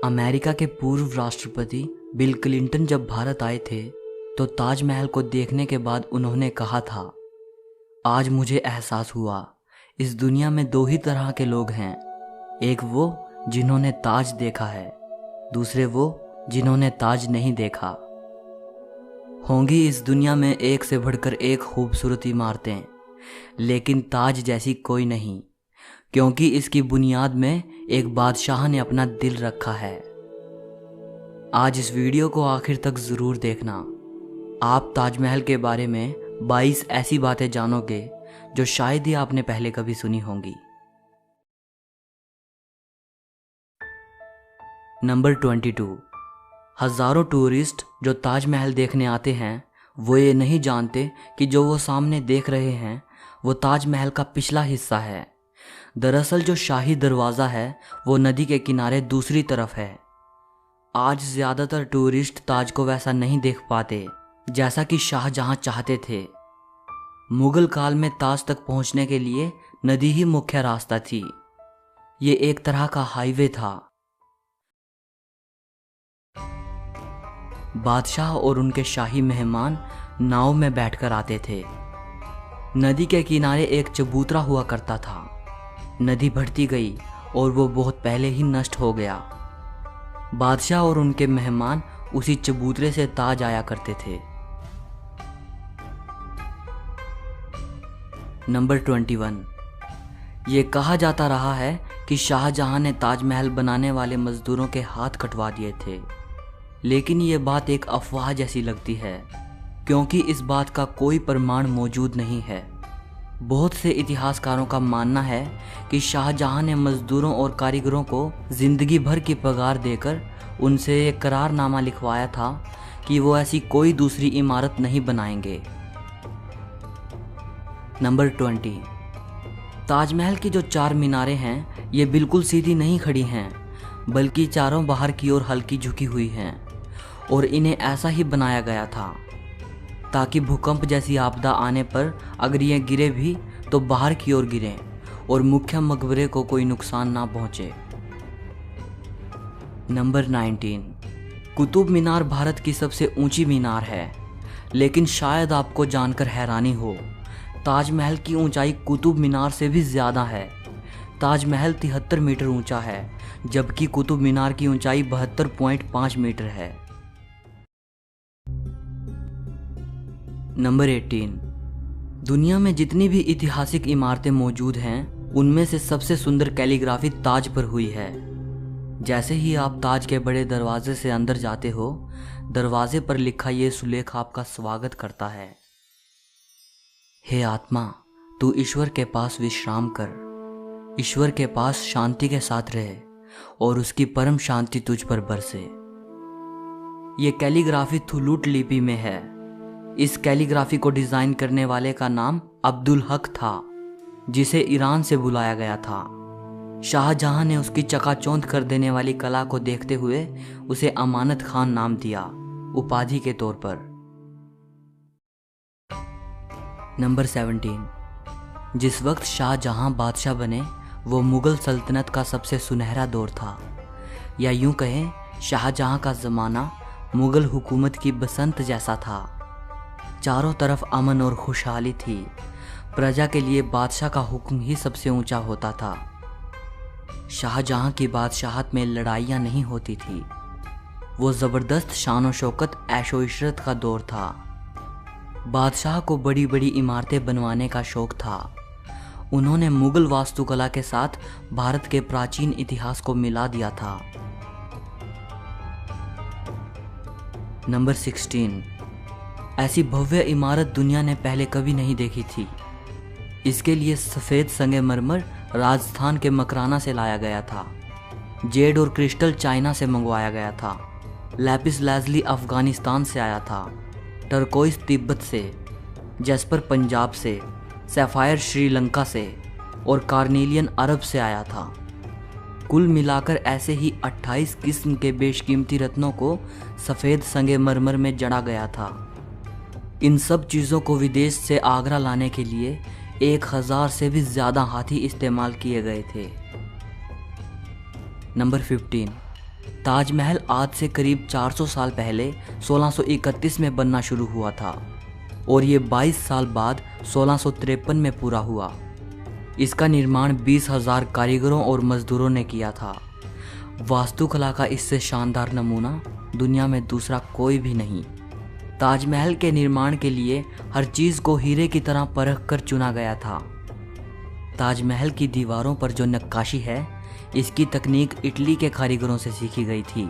America के पूर्व राष्ट्रपति बिल क्लिंटन जब भारत आए थे तो ताजमहल को देखने के बाद उन्होंने कहा था, आज मुझे एहसास हुआ इस दुनिया में दो ही तरह के लोग हैं, एक वो जिन्होंने ताज देखा है, दूसरे वो जिन्होंने ताज नहीं देखा। होंगी इस दुनिया में एक से बढ़कर एक खूबसूरत इमारतें, लेकिन ताज जैसी कोई नहीं, क्योंकि इसकी बुनियाद में एक बादशाह ने अपना दिल रखा है। आज इस वीडियो को आखिर तक ज़रूर देखना। आप ताजमहल के बारे में 22 ऐसी बातें जानोगे जो शायद ही आपने पहले कभी सुनी होंगी। नंबर 22। हज़ारों टूरिस्ट जो ताजमहल देखने आते हैं वो ये नहीं जानते कि जो वो सामने देख रहे हैं वो ताजमहल का पिछला हिस्सा है। दरअसल जो शाही दरवाज़ा है वो नदी के किनारे दूसरी तरफ है। आज ज़्यादातर टूरिस्ट ताज को वैसा नहीं देख पाते जैसा कि शाहजहां चाहते थे। मुगल काल में ताज तक पहुंचने के लिए नदी ही मुख्य रास्ता थी। ये एक तरह का हाईवे था। बादशाह और उनके शाही मेहमान नाव में बैठकर आते थे। नदी के किनारे एक चबूतरा हुआ करता था। नदी बढ़ती गई और वो बहुत पहले ही नष्ट हो गया। बादशाह और उनके मेहमान उसी चबूतरे से ताज आया करते थे। नंबर 21। ये कहा जाता रहा है कि शाहजहां ने ताजमहल बनाने वाले मजदूरों के हाथ कटवा दिए थे, लेकिन ये बात एक अफवाह जैसी लगती है क्योंकि इस बात का कोई प्रमाण मौजूद नहीं है। बहुत से इतिहासकारों का मानना है कि शाहजहां ने मजदूरों और कारीगरों को जिंदगी भर की पगार देकर उनसे एक करारनामा लिखवाया था कि वो ऐसी कोई दूसरी इमारत नहीं बनाएंगे। नंबर 20। ताजमहल की जो 4 मीनारें हैं ये बिल्कुल सीधी नहीं खड़ी हैं, बल्कि चारों बाहर की ओर हल्की झुकी हुई हैं और इन्हें ऐसा ही बनाया गया था ताकि भूकंप जैसी आपदा आने पर अगर ये गिरे भी तो बाहर की ओर गिरें और मुख्य मकबरे को कोई नुकसान ना पहुंचे। नंबर 19। कुतुब मीनार भारत की सबसे ऊंची मीनार है, लेकिन शायद आपको जानकर हैरानी हो, ताजमहल की ऊंचाई कुतुब मीनार से भी ज़्यादा है। ताजमहल 73 मीटर ऊंचा है, जबकि कुतुब मीनार की ऊंचाई 72.5 मीटर है। नंबर 18। दुनिया में जितनी भी ऐतिहासिक इमारतें मौजूद हैं उनमें से सबसे सुंदर कैलीग्राफी ताज पर हुई है। जैसे ही आप ताज के बड़े दरवाजे से अंदर जाते हो, दरवाजे पर लिखा ये सुलेख आपका स्वागत करता है। हे आत्मा, तू ईश्वर के पास विश्राम कर, ईश्वर के पास शांति के साथ रहे और उसकी परम शांति तुझ पर बरसे। ये कैलीग्राफी थुलूट लिपि में है। इस कैलीग्राफी को डिज़ाइन करने वाले का नाम अब्दुल हक था, जिसे ईरान से बुलाया गया था। शाहजहां ने उसकी चकाचौंध कर देने वाली कला को देखते हुए उसे अमानत खान नाम दिया, उपाधि के तौर पर। नंबर 17। जिस वक्त शाहजहां बादशाह बने वो मुगल सल्तनत का सबसे सुनहरा दौर था, या यूं कहें शाहजहां का ज़माना मुगल हुकूमत की बसंत जैसा था। चारों तरफ अमन और खुशहाली थी। प्रजा के लिए बादशाह का हुक्म ही सबसे ऊंचा होता था। शाहजहां की बादशाहत में लड़ाइयाँ नहीं होती थी। वो ज़बरदस्त शान शौकत ऐशो इशरत का दौर था। बादशाह को बड़ी बड़ी इमारतें बनवाने का शौक था। उन्होंने मुगल वास्तुकला के साथ भारत के प्राचीन इतिहास को मिला दिया था। नंबर 16। ऐसी भव्य इमारत दुनिया ने पहले कभी नहीं देखी थी। इसके लिए सफ़ेद संगमरमर राजस्थान के मकराना से लाया गया था। जेड और क्रिस्टल चाइना से मंगवाया गया था। लैपिस लाजुली अफ़गानिस्तान से आया था। टर्कोइस तिब्बत से, जैस्पर पंजाब से, सैफायर श्रीलंका से और कार्नेलियन अरब से आया था। कुल मिलाकर ऐसे ही 28 किस्म के बेशकीमती रत्नों को सफ़ेद संगमरमर में जड़ा गया था। इन सब चीज़ों को विदेश से आगरा लाने के लिए 1000 से भी ज़्यादा हाथी इस्तेमाल किए गए थे। नंबर 15। ताजमहल आज से करीब 400 साल पहले 1631 में बनना शुरू हुआ था और ये 22 साल बाद 1653 में पूरा हुआ। इसका निर्माण 20,000 कारीगरों और मजदूरों ने किया था। वास्तुकला का इससे शानदार नमूना दुनिया में दूसरा कोई भी नहीं। ताजमहल के निर्माण के लिए हर चीज़ को हीरे की तरह परख कर चुना गया था। ताजमहल की दीवारों पर जो नक्काशी है, इसकी तकनीक इटली के कारीगरों से सीखी गई थी।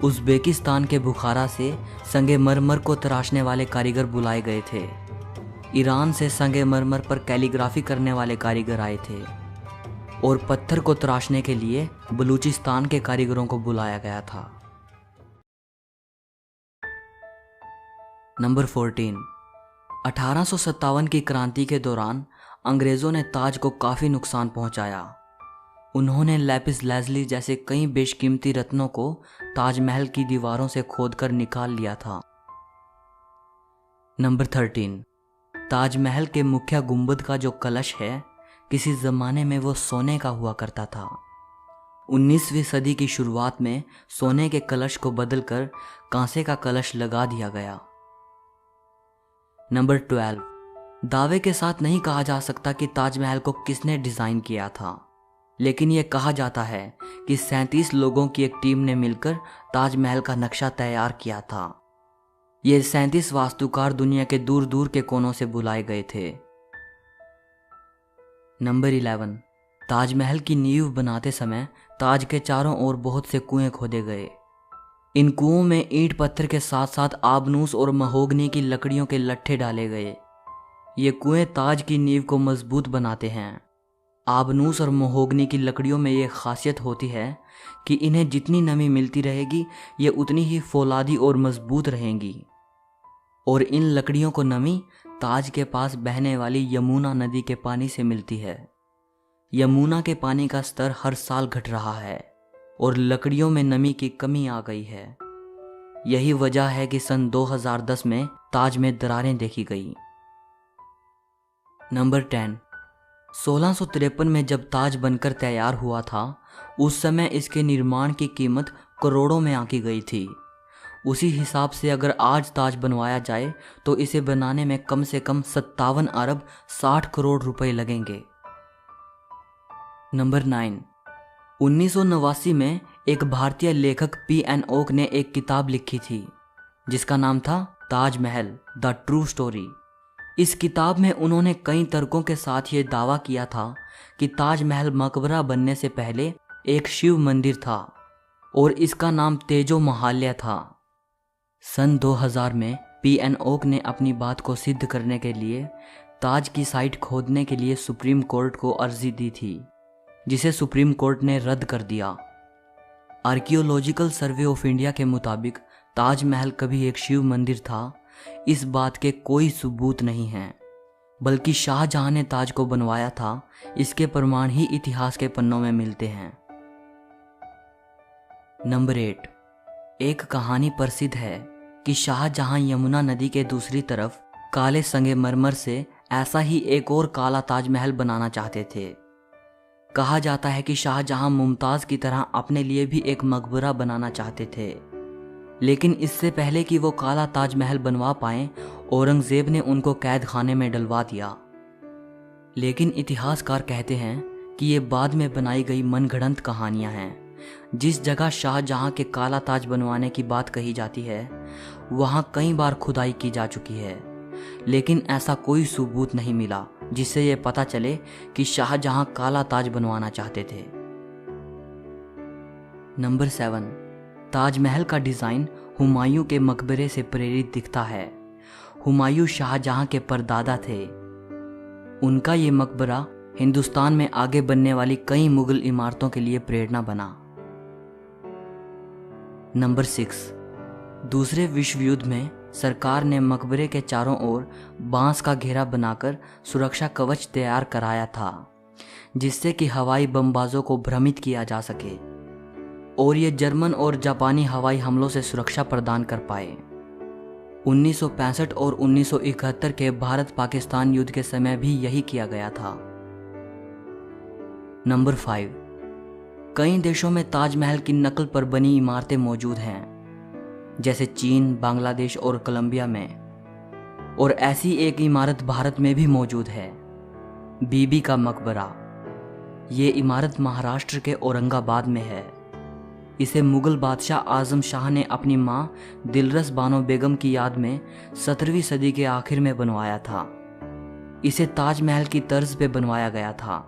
उज़्बेकिस्तान के बुखारा से संगमरमर को तराशने वाले कारीगर बुलाए गए थे। ईरान से संगमरमर पर कैलीग्राफी करने वाले कारीगर आए थे और पत्थर को तराशने के लिए बलूचिस्तान के कारीगरों को बुलाया गया था। नंबर 14। 1857 की क्रांति के दौरान अंग्रेज़ों ने ताज को काफ़ी नुकसान पहुंचाया। उन्होंने लैपिस लाज़ुली जैसे कई बेशकीमती रत्नों को ताजमहल की दीवारों से खोदकर निकाल लिया था। नंबर 13। ताजमहल के मुख्य गुंबद का जो कलश है, किसी ज़माने में वो सोने का हुआ करता था। 19वीं सदी की शुरुआत में सोने के कलश को बदलकर कांसे का कलश लगा दिया गया। नंबर 12। दावे के साथ नहीं कहा जा सकता कि ताजमहल को किसने डिज़ाइन किया था, लेकिन यह कहा जाता है कि 37 लोगों की एक टीम ने मिलकर ताजमहल का नक्शा तैयार किया था। ये 37 वास्तुकार दुनिया के दूर दूर के कोनों से बुलाए गए थे। नंबर 11। ताजमहल की नींव बनाते समय ताज के चारों ओर बहुत से कुएं खोदे गए। इन कुओं में ईंट पत्थर के साथ साथ आबनूस और महोगनी की लकड़ियों के लट्ठे डाले गए। ये कुएं ताज की नींव को मजबूत बनाते हैं। आबनूस और महोगनी की लकड़ियों में ये खासियत होती है कि इन्हें जितनी नमी मिलती रहेगी, ये उतनी ही फौलादी और मजबूत रहेंगी। और इन लकड़ियों को नमी ताज के पास बहने वाली यमुना नदी के पानी से मिलती है। यमुना के पानी का स्तर हर साल घट रहा है और लकड़ियों में नमी की कमी आ गई है। यही वजह है कि सन 2010 में ताज में दरारें देखी गई। नंबर 10। 1653 में जब ताज बनकर तैयार हुआ था, उस समय इसके निर्माण की कीमत करोड़ों में आंकी गई थी। उसी हिसाब से अगर आज ताज बनवाया जाए तो इसे बनाने में कम से कम 57 अरब 60 करोड़ रुपए लगेंगे। नंबर 9। 1989 में एक भारतीय लेखक P.N. ओक ने एक किताब लिखी थी जिसका नाम था ताजमहल द ट्रू स्टोरी। इस किताब में उन्होंने कई तर्कों के साथ ये दावा किया था कि ताजमहल मकबरा बनने से पहले एक शिव मंदिर था और इसका नाम तेजो महाल्या था। सन 2000 में P.N. ओक ने अपनी बात को सिद्ध करने के लिए ताज की साइट खोदने के लिए सुप्रीम कोर्ट को अर्जी दी थी, जिसे सुप्रीम कोर्ट ने रद्द कर दिया। आर्कियोलॉजिकल सर्वे ऑफ इंडिया के मुताबिक ताजमहल कभी एक शिव मंदिर था, इस बात के कोई सबूत नहीं हैं, बल्कि शाहजहां ने ताज को बनवाया था, इसके प्रमाण ही इतिहास के पन्नों में मिलते हैं। नंबर 8। एक कहानी प्रसिद्ध है कि शाहजहां यमुना नदी के दूसरी तरफ काले संगमरमर से ऐसा ही एक और काला ताजमहल बनाना चाहते थे। कहा जाता है कि शाहजहां मुमताज की तरह अपने लिए भी एक मकबरा बनाना चाहते थे, लेकिन इससे पहले कि वो काला ताजमहल बनवा पाएं, औरंगजेब ने उनको कैद खाने में डलवा दिया। लेकिन इतिहासकार कहते हैं कि ये बाद में बनाई गई मनगढ़ंत कहानियां हैं। जिस जगह शाहजहां के काला ताज बनवाने की बात कही जाती है, वहां कई बार खुदाई की जा चुकी है, लेकिन ऐसा कोई सबूत नहीं मिला जिससे ये पता चले कि शाहजहां काला ताज बनवाना चाहते थे। नंबर 7। ताजमहल का डिज़ाइन हुमायूं के मकबरे से प्रेरित दिखता है। हुमायूं शाहजहां के परदादा थे। उनका ये मकबरा हिंदुस्तान में आगे बनने वाली कई मुगल इमारतों के लिए प्रेरणा बना। नंबर 6। दूसरे विश्व युद्ध में सरकार ने मकबरे के चारों ओर बांस का घेरा बनाकर सुरक्षा कवच तैयार कराया था, जिससे कि हवाई बमबाजों को भ्रमित किया जा सके और ये जर्मन और जापानी हवाई हमलों से सुरक्षा प्रदान कर पाए। 1965 और 1971 के भारत पाकिस्तान युद्ध के समय भी यही किया गया था। नंबर 5। कई देशों में ताजमहल की नकल पर बनी इमारतें मौजूद हैं, जैसे चीन, बांग्लादेश और कोलंबिया में। और ऐसी एक इमारत भारत में भी मौजूद है, बीबी का मकबरा। ये इमारत महाराष्ट्र के औरंगाबाद में है। इसे मुगल बादशाह आजम शाह ने अपनी मां दिलरस बानो बेगम की याद में 17वीं सदी के आखिर में बनवाया था। इसे ताजमहल की तर्ज पे बनवाया गया था।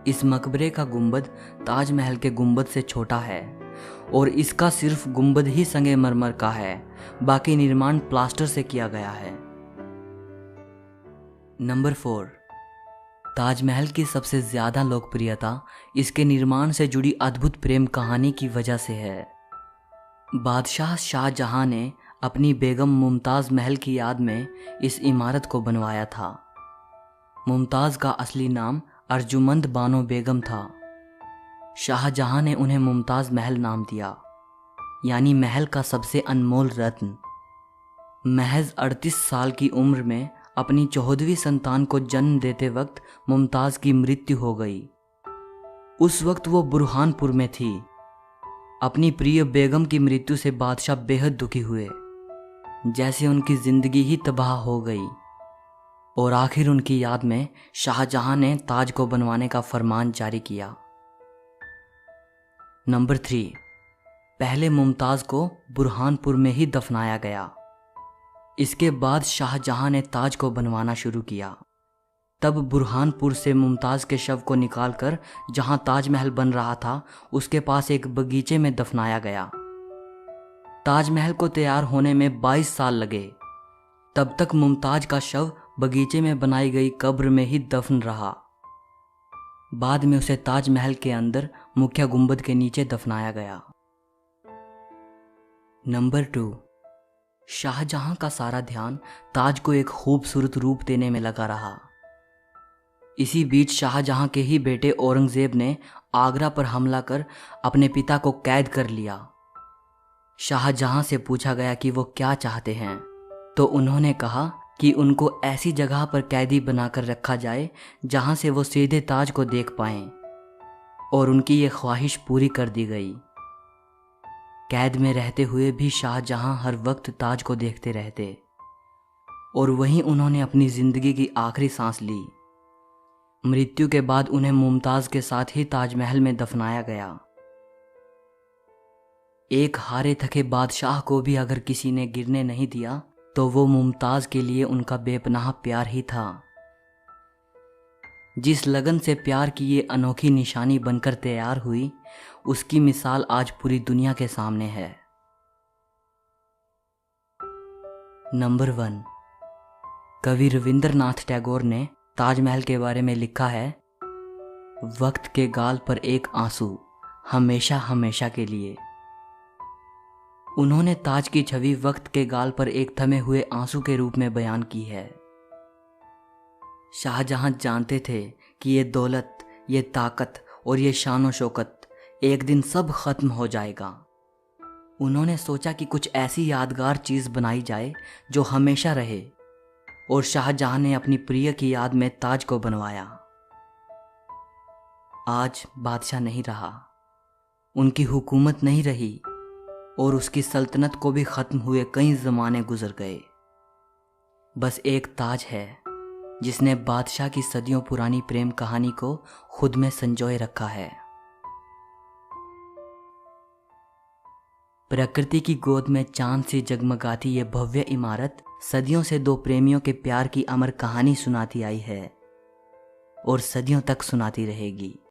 इस मकबरे का गुंबद ताजमहल के गुंबद से छोटा है और इसका सिर्फ गुंबद ही संगमरमर का है, बाकी निर्माण प्लास्टर से किया गया है। नंबर 4, ताजमहल की सबसे ज्यादा लोकप्रियता इसके निर्माण से जुड़ी अद्भुत प्रेम कहानी की वजह से है। बादशाह शाहजहां ने अपनी बेगम मुमताज महल की याद में इस इमारत को बनवाया था। मुमताज का असली नाम अर्जुमंद बानो बेगम था। शाहजहां ने उन्हें मुमताज महल नाम दिया, यानी महल का सबसे अनमोल रत्न। महज 38 साल की उम्र में अपनी 14वीं संतान को जन्म देते वक्त मुमताज की मृत्यु हो गई। उस वक्त वो बुरहानपुर में थी। अपनी प्रिय बेगम की मृत्यु से बादशाह बेहद दुखी हुए, जैसे उनकी जिंदगी ही तबाह हो गई। और आखिर उनकी याद में शाहजहां ने ताज को बनवाने का फरमान जारी किया। नंबर 3, पहले मुमताज को बुरहानपुर में ही दफनाया गया। इसके बाद शाहजहां ने ताज को बनवाना शुरू किया। तब बुरहानपुर से मुमताज के शव को निकालकर जहां ताजमहल बन रहा था उसके पास एक बगीचे में दफनाया गया। ताजमहल को तैयार होने में 22 साल लगे। तब तक मुमताज का शव बगीचे में बनाई गई कब्र में ही दफन रहा। बाद में उसे ताजमहल के अंदर मुख्य गुंबद के नीचे दफनाया गया। नंबर 2, शाहजहां का सारा ध्यान ताज को एक खूबसूरत रूप देने में लगा रहा। इसी बीच शाहजहां के ही बेटे औरंगजेब ने आगरा पर हमला कर अपने पिता को कैद कर लिया। शाहजहां से पूछा गया कि वो क्या चाहते हैं, तो उन्होंने कहा कि उनको ऐसी जगह पर कैदी बनाकर रखा जाए जहां से वो सीधे ताज को देख पाएं, और उनकी ये ख्वाहिश पूरी कर दी गई। कैद में रहते हुए भी शाहजहां हर वक्त ताज को देखते रहते, और वहीं उन्होंने अपनी जिंदगी की आखिरी सांस ली। मृत्यु के बाद उन्हें मुमताज के साथ ही ताजमहल में दफनाया गया। एक हारे थके बादशाह को भी अगर किसी ने गिरने नहीं दिया तो वो मुमताज के लिए उनका बेपनाह प्यार ही था। जिस लगन से प्यार की ये अनोखी निशानी बनकर तैयार हुई, उसकी मिसाल आज पूरी दुनिया के सामने है। नंबर 1, कवि रविंद्रनाथ टैगोर ने ताजमहल के बारे में लिखा है, वक्त के गाल पर एक आंसू, हमेशा हमेशा के लिए। उन्होंने ताज की छवि वक्त के गाल पर एक थमे हुए आंसू के रूप में बयान की है। शाहजहां जानते थे कि ये दौलत, ये ताकत और ये शान व शौकत एक दिन सब खत्म हो जाएगा। उन्होंने सोचा कि कुछ ऐसी यादगार चीज बनाई जाए जो हमेशा रहे, और शाहजहां ने अपनी प्रिय की याद में ताज को बनवाया। आज बादशाह नहीं रहा, उनकी हुकूमत नहीं रही, और उसकी सल्तनत को भी खत्म हुए कई ज़माने गुजर गए। बस एक ताज है जिसने बादशाह की सदियों पुरानी प्रेम कहानी को खुद में संजोए रखा है। प्रकृति की गोद में चांद सी जगमगाती ये भव्य इमारत सदियों से दो प्रेमियों के प्यार की अमर कहानी सुनाती आई है और सदियों तक सुनाती रहेगी।